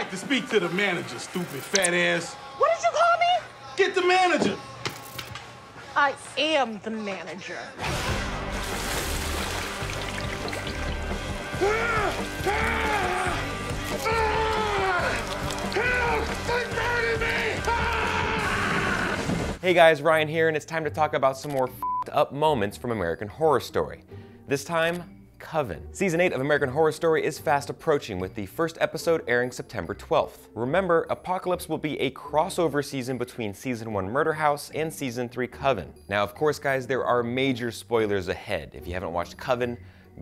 like to speak to the manager, stupid fat ass. What did you call me? Get the manager. I am the manager. Hey guys, Ryan here, and it's time to talk about some more f***ed up moments from American Horror Story. This time, Coven. Season 8 of American Horror Story is fast approaching, with the first episode airing September 12th. Remember, Apocalypse will be a crossover season between Season 1 Murder House and Season 3 Coven. Now, of course, guys, there are major spoilers ahead. If you haven't watched Coven,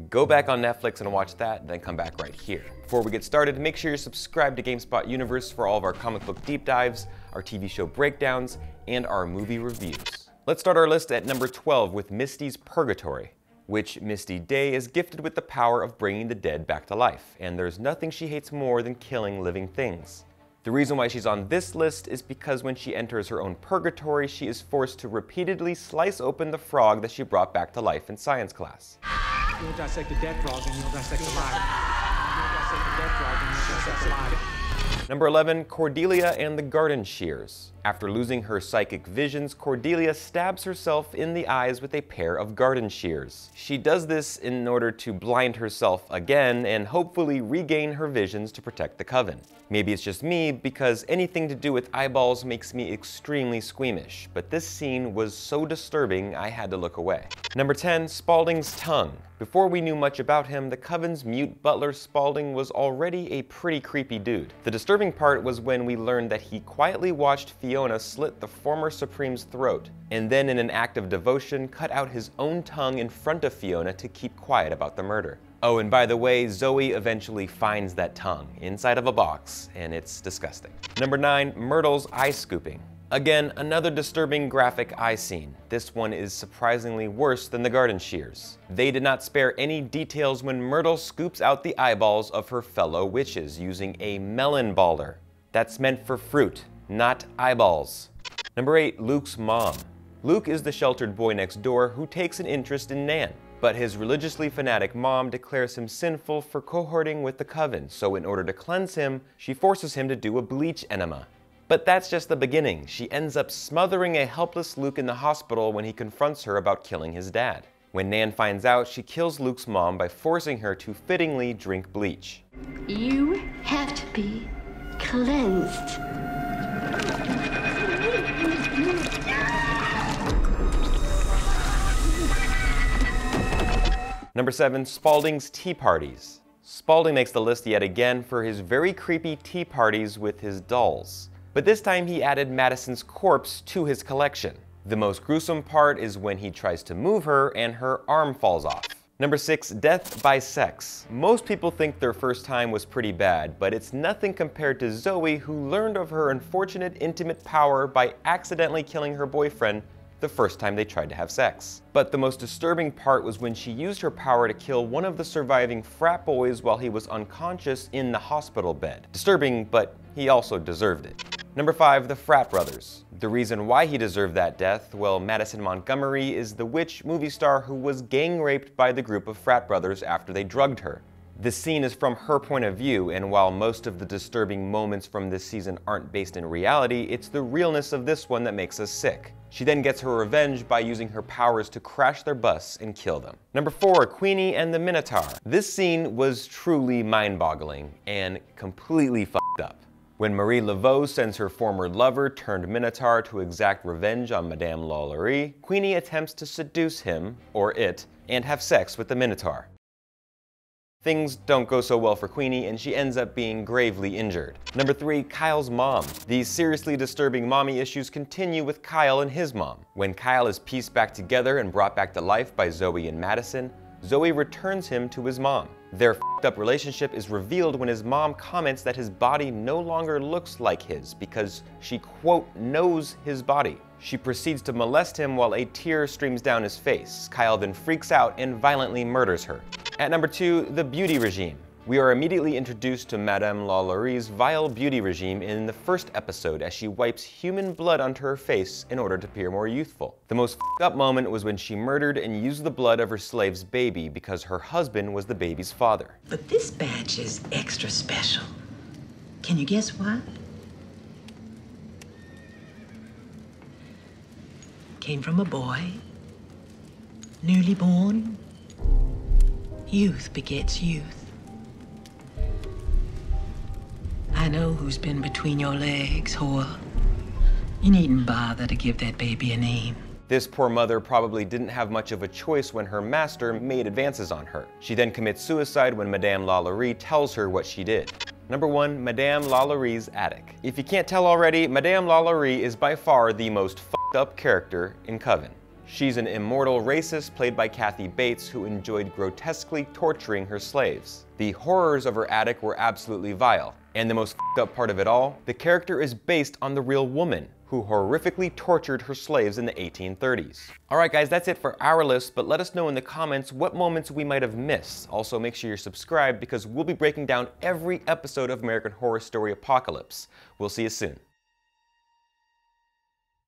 go back on Netflix and watch that, then come back right here. Before we get started, make sure you're subscribed to GameSpot Universe for all of our comic book deep dives, our TV show breakdowns, and our movie reviews. Let's start our list at number 12 with Mistys Purgatory, which Misty Day is gifted with the power of bringing the dead back to life, and there's nothing she hates more than killing living things. The reason why she's on this list is because when she enters her own purgatory, she is forced to repeatedly slice open the frog that she brought back to life in science class. You don't dissect a dead frog and you don't dissect a live. You don't dissect a dead frog and you don't dissect a live. Number 11, Cordelia and the Garden Shears. After losing her psychic visions, Cordelia stabs herself in the eyes with a pair of garden shears. She does this in order to blind herself again and hopefully regain her visions to protect the Coven. Maybe it's just me, because anything to do with eyeballs makes me extremely squeamish, but this scene was so disturbing I had to look away. Number 10, Spaulding's tongue. Before we knew much about him, the Coven's mute butler Spaulding was already a pretty creepy dude. The disturbing part was when we learned that he quietly watched Fiona slit the former Supreme's throat, and then in an act of devotion cut out his own tongue in front of Fiona to keep quiet about the murder. Oh, and by the way, Zoe eventually finds that tongue inside of a box, and it's disgusting. Number 9, Myrtles eye scooping. Again, another disturbing graphic eye scene. This one is surprisingly worse than the garden shears. They did not spare any details when Myrtle scoops out the eyeballs of her fellow witches using a melon baller. That's meant for fruit, not eyeballs. Number 8, Luke's mom. Luke is the sheltered boy next door who takes an interest in Nan, but his religiously fanatic mom declares him sinful for cohorting with the Coven, so in order to cleanse him, she forces him to do a bleach enema. But that's just the beginning. She ends up smothering a helpless Luke in the hospital when he confronts her about killing his dad. When Nan finds out, she kills Luke's mom by forcing her to fittingly drink bleach. You have to be cleansed. Number 7, Spaulding's tea parties. Spaulding makes the list yet again for his very creepy tea parties with his dolls. But this time he added Madison's corpse to his collection. The most gruesome part is when he tries to move her and her arm falls off. Number 6, death by sex. Most people think their first time was pretty bad, but it's nothing compared to Zoe, who learned of her unfortunate intimate power by accidentally killing her boyfriend the first time they tried to have sex. But the most disturbing part was when she used her power to kill one of the surviving frat boys while he was unconscious in the hospital bed. Disturbing, but he also deserved it. Number 5, the frat brothers. The reason why he deserved that death, well, Madison Montgomery is the witch movie star who was gang raped by the group of frat brothers after they drugged her. This scene is from her point of view, and while most of the disturbing moments from this season aren't based in reality, it's the realness of this one that makes us sick. She then gets her revenge by using her powers to crash their bus and kill them. Number 4, Queenie and the Minotaur. This scene was truly mind-boggling and completely f***ed up. When Marie Laveau sends her former lover turned Minotaur to exact revenge on Madame LaLaurie, Queenie attempts to seduce him, or it, and have sex with the Minotaur. Things don't go so well for Queenie, and she ends up being gravely injured. Number 3, Kyle's mom. These seriously disturbing mommy issues continue with Kyle and his mom. When Kyle is pieced back together and brought back to life by Zoe and Madison, Zoe returns him to his mom. Their f***ed up relationship is revealed when his mom comments that his body no longer looks like his because she, quote, knows his body. She proceeds to molest him while a tear streams down his face. Kyle then freaks out and violently murders her. At number 2, the beauty regime. We are immediately introduced to Madame LaLaurie's vile beauty regime in the first episode as she wipes human blood onto her face in order to appear more youthful. The most f***ed up moment was when she murdered and used the blood of her slave's baby because her husband was the baby's father. But this batch is extra special. Can you guess why? Came from a boy, newly born. Youth begets youth. I know who's been between your legs, whore. You needn't bother to give that baby a name. This poor mother probably didn't have much of a choice when her master made advances on her. She then commits suicide when Madame LaLaurie tells her what she did. Number 1, Madame LaLaurie's attic. If you can't tell already, Madame LaLaurie is by far the most f***ed up character in Coven. She's an immortal racist played by Kathy Bates who enjoyed grotesquely torturing her slaves. The horrors of her attic were absolutely vile. And the most f***ed up part of it all, the character is based on the real woman who horrifically tortured her slaves in the 1830s. Alright guys, that's it for our list, but let us know in the comments what moments we might have missed. Also make sure you're subscribed because we'll be breaking down every episode of American Horror Story Apocalypse. We'll see you soon.